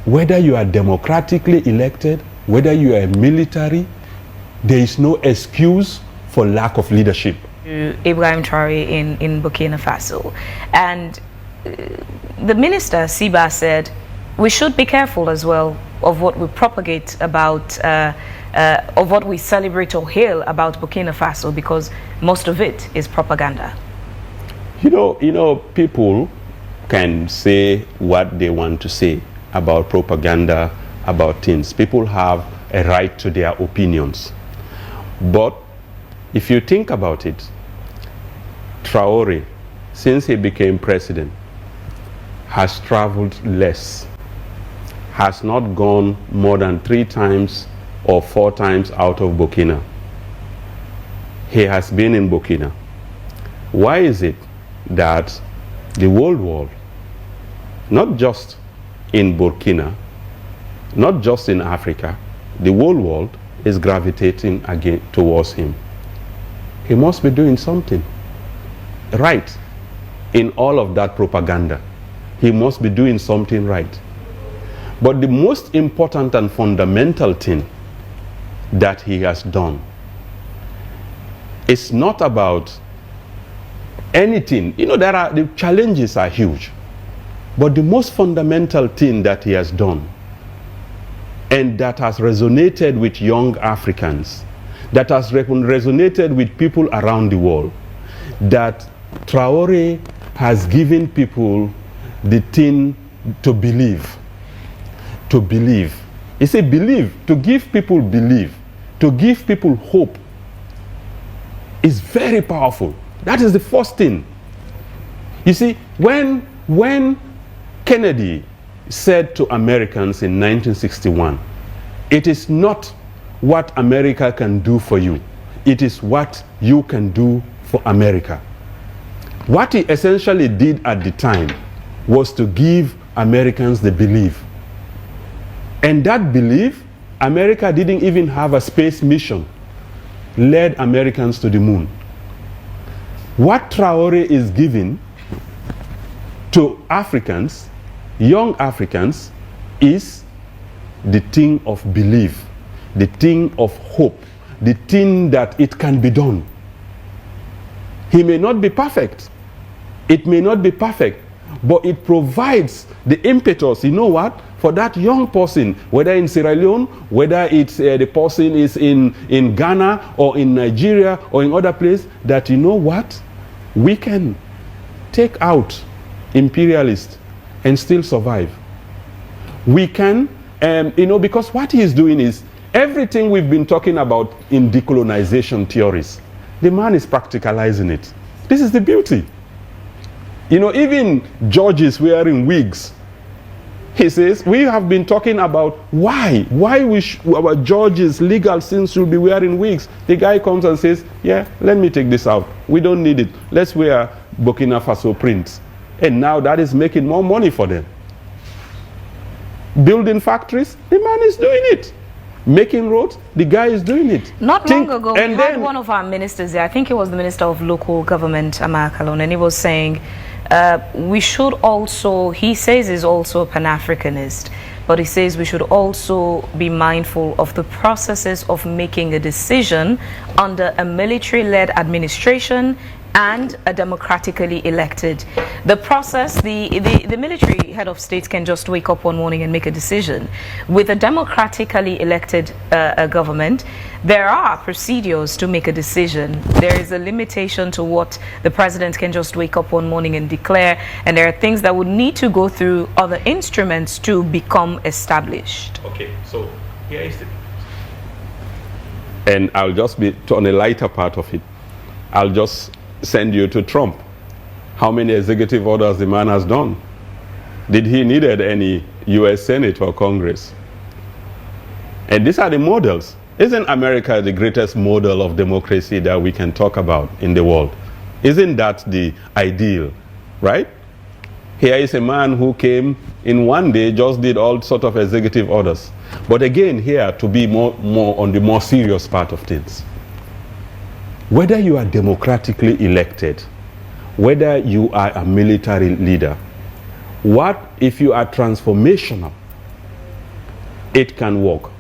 whether you are democratically elected, whether you are military, there is no excuse for lack of leadership. Ibrahim Traoré in Burkina Faso. And the minister, Siba, said we should be careful as well of what we propagate about, of what we celebrate or hail about Burkina Faso, because most of it is propaganda. You know, people can say what they want to say about propaganda, about things. People have a right to their opinions. But if you think about it, Traoré, since he became president, has traveled less, has not gone more than 3 times or 4 times out of Burkina. He has been in Burkina. Why is it that the whole world, not just in Burkina, not just in Africa, the whole world is gravitating again towards him? He must be doing something right in all of that propaganda. He must be doing something right. But the most important and fundamental thing that he has done is not about anything. You know, the challenges are huge. But the most fundamental thing that he has done, and that has resonated with young Africans, that has resonated with people around the world, that Traoré has given people the thing to believe. To believe. He said believe, to give people belief, to give people hope is very powerful. That is the first thing. You see, when Kennedy said to Americans in 1961, it is not what America can do for you, it is what you can do for America. What he essentially did at the time was to give Americans the belief. And that belief, America didn't even have a space mission, led Americans to the moon. What Traoré is giving to Africans, young Africans, is the thing of belief, the thing of hope, the thing that it can be done. He may not be perfect. It may not be perfect, but it provides the impetus, you know what, for that young person, whether in Sierra Leone, whether it's the person is in Ghana or in Nigeria or in other places, that you know what, we can take out imperialists and still survive. We can, you know, because what he is doing is everything we've been talking about in decolonization theories, the man is practicalizing it. This is the beauty. You know, even judges wearing wigs. He says, we have been talking about why our judges, legal sins should be wearing wigs. The guy comes and says, yeah, let me take this out. We don't need it. Let's wear Burkina Faso prints. And now that is making more money for them. Building factories, the man is doing it. Making roads, the guy is doing it. Not long ago, we had one of our ministers there, I think it was the Minister of Local Government, anti-colonial, and he was saying, we should also, he says he's also a Pan-Africanist, but he says we should also be mindful of the processes of making a decision under a military-led administration and a democratically elected. The process, the military head of state can just wake up one morning and make a decision. With a democratically elected government, there are procedures to make a decision. There is a limitation to what the president can just wake up one morning and declare, and there are things that would need to go through other instruments to become established. Okay, so here is it. And I'll just be on a lighter part of it. I'll just send you to Trump. How many executive orders the man has done? Did he needed any US Senate or Congress? And these are the models. Isn't America the greatest model of democracy that we can talk about in the world? Isn't that the ideal, right? Here is a man who came in one day, just did all sort of executive orders. But again, here to be more on the more serious part of things. Whether you are democratically elected, whether you are a military leader, what if you are transformational? it can work.